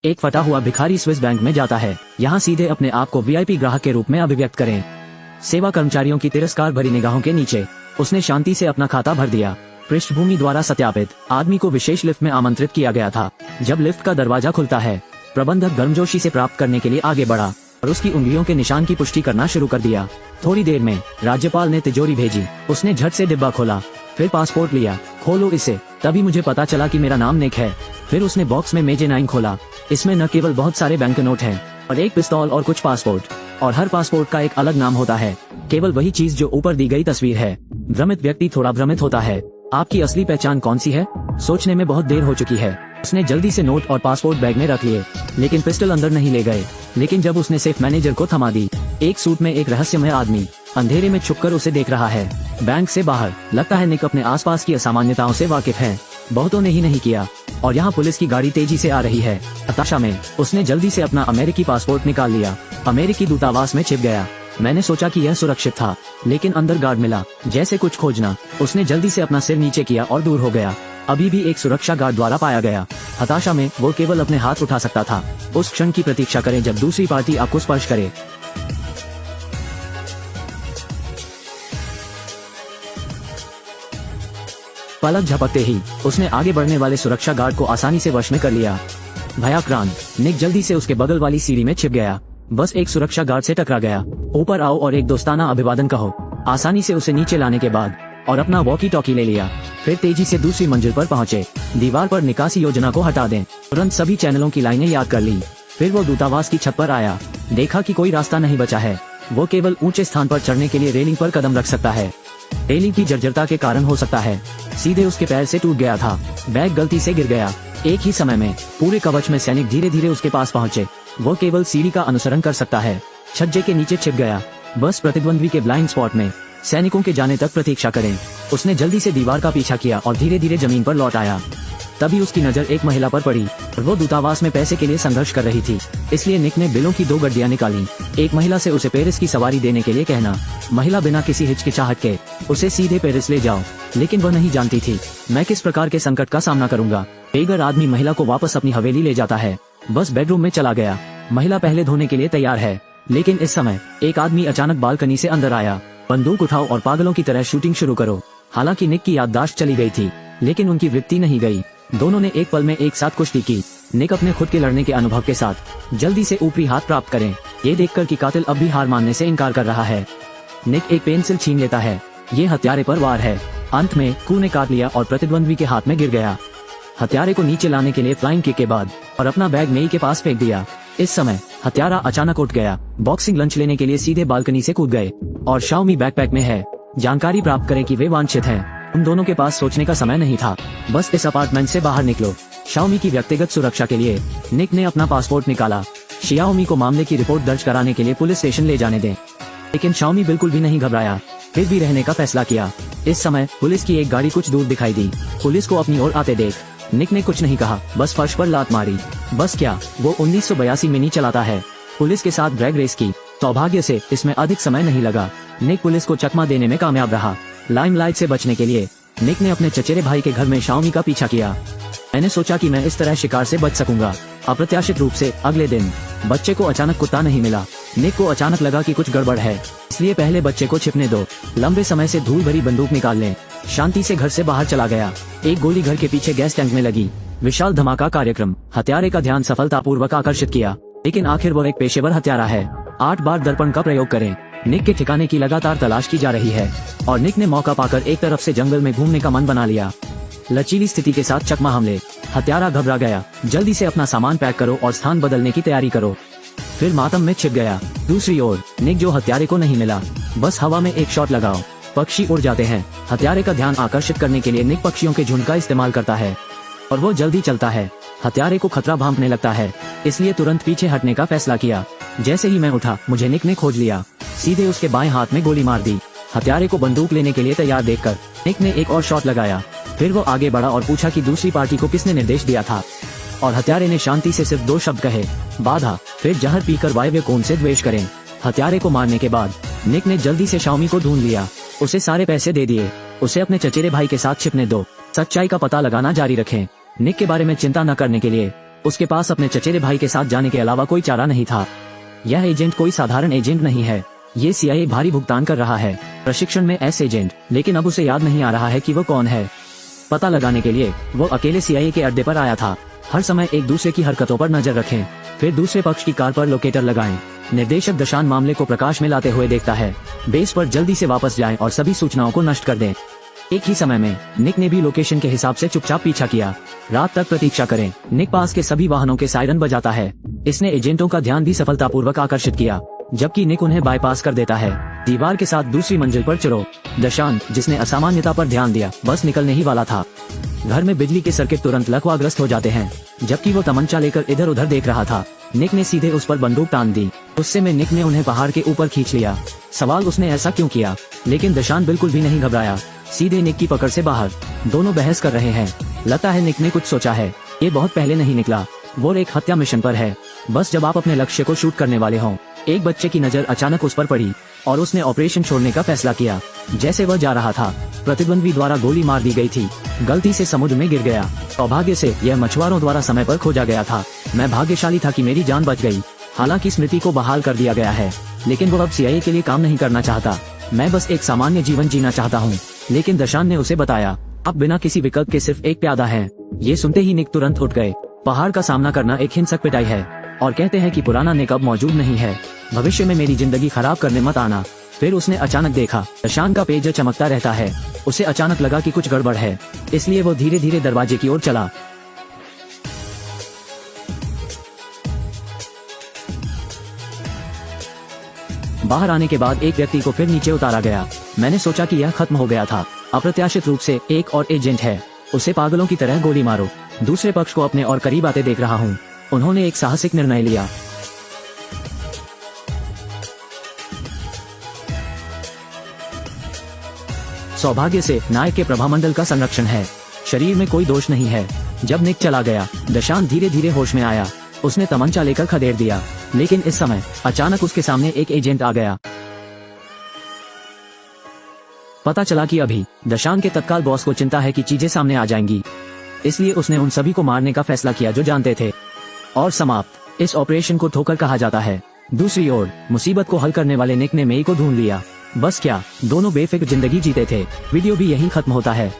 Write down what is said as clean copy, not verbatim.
एक फटा हुआ भिखारी स्विस बैंक में जाता है। यहाँ सीधे अपने आप को वीआईपी ग्राहक के रूप में अभिव्यक्त करें। सेवा कर्मचारियों की तिरस्कार भरी निगाहों के नीचे उसने शांति से अपना खाता भर दिया। पृष्ठभूमि द्वारा सत्यापित आदमी को विशेष लिफ्ट में आमंत्रित किया गया था। जब लिफ्ट का दरवाजा खुलता है, प्रबंधक गर्मजोशी से प्राप्त करने के लिए आगे बढ़ा और उसकी उंगलियों के निशान की पुष्टि करना शुरू कर दिया। थोड़ी देर में राज्यपाल ने तिजोरी भेजी। उसने झट से डिब्बा खोला, फिर पासपोर्ट लिया। खोलो इसे। तभी मुझे पता चला कि मेरा नाम निक है। फिर उसने बॉक्स में मेजे 9 खोला। इसमें न केवल बहुत सारे बैंक नोट हैं और एक पिस्तौल और कुछ पासपोर्ट, और हर पासपोर्ट का एक अलग नाम होता है, केवल वही चीज जो ऊपर दी गई तस्वीर है। भ्रमित व्यक्ति थोड़ा भ्रमित होता है। आपकी असली पहचान कौन सी है? सोचने में बहुत देर हो चुकी है। उसने जल्दी से नोट और पासपोर्ट बैग में रख लिए, लेकिन पिस्टल अंदर नहीं ले गए। लेकिन जब उसने सेफ मैनेजर को थमा दी, एक सूट में एक रहस्यमय आदमी अंधेरे में छुपकर उसे देख रहा है। बैंक से बाहर लगता है निक अपने आसपास की असामान्यताओं से वाकिफ है। बहुतों ने ही नहीं किया, और यहाँ पुलिस की गाड़ी तेजी से आ रही है। हताशा में उसने जल्दी से अपना अमेरिकी पासपोर्ट निकाल लिया। अमेरिकी दूतावास में छिप गया। मैंने सोचा कि यह सुरक्षित था, लेकिन अंदर गार्ड मिला। जैसे कुछ खोजना, उसने जल्दी से अपना सिर नीचे किया और दूर हो गया। अभी भी एक सुरक्षा गार्ड द्वारा पाया गया। हताशा में वो केवल अपने हाथ उठा सकता था। उस क्षण की प्रतीक्षा करें जब दूसरी पार्टी आपको स्पर्श करे। पलक झपकते ही उसने आगे बढ़ने वाले सुरक्षा गार्ड को आसानी से वश में कर लिया। भयाक्रांत निक जल्दी से उसके बगल वाली सीढ़ी में छिप गया। बस एक सुरक्षा गार्ड से टकरा गया। ऊपर आओ और एक दोस्ताना अभिवादन कहो। आसानी से उसे नीचे लाने के बाद और अपना वॉकी टॉकी ले लिया। फिर तेजी से दूसरी मंजिल पर पहुंचे। दीवार पर निकासी योजना को हटा दें। तुरंत सभी चैनलों की लाइनें याद कर ली। फिर वो दूतावास की छत पर आया। देखा कि कोई रास्ता नहीं बचा है। वो केवल ऊंचे स्थान पर चढ़ने के लिए रेलिंग पर कदम रख सकता है। रेलिंग की जर्जरता के कारण हो सकता है सीधे उसके पैर से टूट गया था। बैग गलती से गिर गया। एक ही समय में पूरे कवच में सैनिक धीरे धीरे उसके पास पहुंचे। वो केवल सीढ़ी का अनुसरण कर सकता है। छज्जे के नीचे छिप गया। बस प्रतिद्वंद्वी के ब्लाइंड स्पॉट में सैनिकों के जाने तक प्रतीक्षा करें। उसने जल्दी से दीवार का पीछा किया और धीरे धीरे जमीन पर लौट आया। तभी उसकी नजर एक महिला पर पड़ी। वो दूतावास में पैसे के लिए संघर्ष कर रही थी, इसलिए निक ने बिलों की 2 गड्डियां निकाली। एक महिला से उसे पेरिस की सवारी देने के लिए कहना। महिला बिना किसी हिचकिचाहट के उसे सीधे पेरिस ले जाओ, लेकिन वह नहीं जानती थी मैं किस प्रकार के संकट का सामना करूंगा। बेघर आदमी महिला को वापस अपनी हवेली ले जाता है। बस बेडरूम में चला गया। महिला पहले धोने के लिए तैयार है, लेकिन इस समय एक आदमी अचानक बालकनी से अंदर आया। बंदूक उठाओ और पागलों की तरह शूटिंग शुरू करो। हालांकि निक की याददाश्त चली गई थी, लेकिन उनकी वृत्ति नहीं गई। दोनों ने एक पल में एक साथ कुश्ती की। निक अपने खुद के लड़ने के अनुभव के साथ जल्दी से ऊपरी हाथ प्राप्त करें, ये देखकर कि कातिल अब भी हार मानने से इनकार कर रहा है। निक एक पेंसिल छीन लेता है। ये हत्यारे पर वार है। अंत में कू ने काट लिया और प्रतिद्वंद्वी के हाथ में गिर गया। हत्यारे को नीचे लाने के लिए फ्लाइंग किक के बाद और अपना बैग मेई के पास फेंक दिया। इस समय हत्यारा अचानक उठ गया। बॉक्सिंग लंच लेने के लिए सीधे बालकनी से कूद गए और शाओमी बैकपैक में है। जानकारी प्राप्त करें कि वे वांछित हैं। उन दोनों के पास सोचने का समय नहीं था। बस इस अपार्टमेंट से बाहर निकलो। शाओमी की व्यक्तिगत सुरक्षा के लिए निक ने अपना पासपोर्ट निकाला। शियाओमी को मामले की रिपोर्ट दर्ज कराने के लिए पुलिस स्टेशन ले जाने दें, लेकिन शाओमी बिल्कुल भी नहीं घबराया। फिर भी रहने का फैसला किया। इस समय पुलिस की एक गाड़ी कुछ दूर दिखाई दी। पुलिस को अपनी ओर आते देख निक ने कुछ नहीं कहा, बस फर्श पर लात मारी। बस क्या, वो 1982 मिनी चलाता है। पुलिस के साथ ड्रैग रेस की। सौभाग्य से इसमें अधिक समय नहीं लगा। निक पुलिस को चकमा देने में कामयाब रहा। लाइमलाइट से बचने के लिए निक ने अपने चचेरे भाई के घर में शाओमी का पीछा किया। मैंने सोचा कि मैं इस तरह शिकार से बच सकूंगा। अप्रत्याशित रूप से अगले दिन बच्चे को अचानक कुत्ता नहीं मिला। निक को अचानक लगा कि कुछ गड़बड़ है, इसलिए पहले बच्चे को छिपने दो। लंबे समय से धूल भरी बंदूक निकाल लें। शांति से घर से बाहर चला गया। एक गोली घर के पीछे गैस टैंक में लगी। विशाल धमाका कार्यक्रम हत्यारे का ध्यान सफलतापूर्वक आकर्षित किया, लेकिन आखिर वो एक पेशेवर हत्यारा है। 8 बार दर्पण का प्रयोग करें। निक के ठिकाने की लगातार तलाश की जा रही है और निक ने मौका पाकर एक तरफ से जंगल में घूमने का मन बना लिया। लचीली स्थिति के साथ चकमा हमले। हत्यारा घबरा गया। जल्दी से अपना सामान पैक करो और स्थान बदलने की तैयारी करो। फिर मातम में छिप गया। दूसरी ओर निक जो हत्यारे को नहीं मिला। बस हवा में एक शॉट लगाओ। पक्षी उड़ जाते हैं। हत्यारे का ध्यान आकर्षित करने के लिए निक पक्षियों के झुंड का इस्तेमाल करता है और वो जल्दी चलता है। हत्यारे को खतरा भांपने लगता है, इसलिए तुरंत पीछे हटने का फैसला किया। जैसे ही मैं उठा, मुझे निक ने खोज लिया। सीधे उसके बाएं हाथ में गोली मार दी। हत्यारे को बंदूक लेने के लिए तैयार देखकर निक ने एक और शॉट लगाया। फिर वो आगे बढ़ा और पूछा कि दूसरी पार्टी को किसने निर्देश दिया था, और हत्यारे ने शांति से सिर्फ 2 शब्द कहे, बाधा। फिर जहर पीकर वायव्य कोण से द्वेष करें। हत्यारे को मारने के बाद निक ने जल्दी से शाओमी को ढूंढ लिया। उसे सारे पैसे दे दिए। उसे अपने चचेरे भाई के साथ छिपने दो। सच्चाई का पता लगाना जारी रखें। निक के बारे में चिंता न करने के लिए उसके पास अपने चचेरे भाई के साथ जाने के अलावा कोई चारा नहीं था। यह एजेंट कोई साधारण एजेंट नहीं है, ये CIA भारी भुगतान कर रहा है प्रशिक्षण में एस एजेंट, लेकिन अब उसे याद नहीं आ रहा है कि वो कौन है। पता लगाने के लिए वो अकेले CIA के अड्डे पर आया था। हर समय एक दूसरे की हरकतों पर नजर रखें, फिर दूसरे पक्ष की कार पर लोकेटर लगाएं। निर्देशक दशान मामले को प्रकाश में लाते हुए देखता है। बेस पर जल्दी से वापस जाएं और सभी सूचनाओं को नष्ट कर दें। एक ही समय में निक ने भी लोकेशन के हिसाब से चुपचाप पीछा किया। रात तक प्रतीक्षा करें। निक पास के सभी वाहनों के सायरन बजाता है। इसने एजेंटों का ध्यान भी सफलतापूर्वक आकर्षित किया, जबकि निक उन्हें बाईपास कर देता है। दीवार के साथ दूसरी मंजिल पर चढ़ो। दशान, जिसने असामान्यता पर ध्यान दिया, बस निकलने ही वाला था। घर में बिजली के सर्किट तुरंत लकवाग्रस्त हो जाते हैं। जबकि वो तमंचा लेकर इधर उधर देख रहा था, निक ने सीधे उस पर बंदूक तान दी। गुस्से में निक ने उन्हें पहाड़ के ऊपर खींच लिया। सवाल उसने ऐसा क्यों किया, लेकिन दशान बिल्कुल भी नहीं घबराया। सीधे निक की पकड़ से बाहर। दोनों बहस कर रहे हैं। लगता है निक ने कुछ सोचा है। ये बहुत पहले नहीं निकला। वो एक हत्या मिशन पर है। बस जब आप अपने लक्ष्य को शूट करने वाले हों, एक बच्चे की नजर अचानक उस पर पड़ी और उसने ऑपरेशन छोड़ने का फैसला किया। जैसे वह जा रहा था, प्रतिद्वंद्वी द्वारा गोली मार दी गई थी। गलती से समुद्र में गिर गया। सौभाग्य से यह मछुआरों द्वारा समय पर खोजा गया था। मैं भाग्यशाली था कि मेरी जान बच गई। हालांकि स्मृति को बहाल कर दिया गया है, लेकिन वो अब CIA के लिए काम नहीं करना चाहता। मैं बस एक सामान्य जीवन जीना चाहता हूँ। लेकिन दशान ने उसे बताया, अब बिना किसी विकल्प के सिर्फ एक प्यादा है। ये सुनते ही निक तुरंत उठ गए। पहाड़ का सामना करना एक हिंसक पिटाई है, और कहते हैं कि पुराना निक अब मौजूद नहीं है। भविष्य में मेरी जिंदगी खराब करने मत आना। फिर उसने अचानक देखा, दशान का पेज चमकता रहता है। उसे अचानक लगा कि कुछ गड़बड़ है, इसलिए वो धीरे धीरे दरवाजे की ओर चला। बाहर आने के बाद एक व्यक्ति को फिर नीचे उतारा गया। मैंने सोचा कि यह खत्म हो गया था। अप्रत्याशित रूप से एक और एजेंट है। उसे पागलों की तरह गोली मारो। दूसरे पक्ष को अपने और करीब आते देख रहा हूँ। उन्होंने एक साहसिक निर्णय लिया। सौभाग्य से नायक के प्रभामंडल का संरक्षण है। शरीर में कोई दोष नहीं है। जब निक चला गया, दशान धीरे धीरे होश में आया। उसने तमंचा लेकर खदेड़ दिया, लेकिन इस समय अचानक उसके सामने एक एजेंट आ गया। पता चला कि अभी दशान के तत्काल बॉस को चिंता है कि चीजें सामने आ जाएंगी, इसलिए उसने उन सभी को मारने का फैसला किया जो जानते थे। और समाप्त। इस ऑपरेशन को ठोकर कहा जाता है। दूसरी ओर मुसीबत को हल करने वाले निक ने मेई को ढूंढ लिया। बस क्या, दोनों बेफिक्र जिंदगी जीते थे। वीडियो भी यहीं खत्म होता है।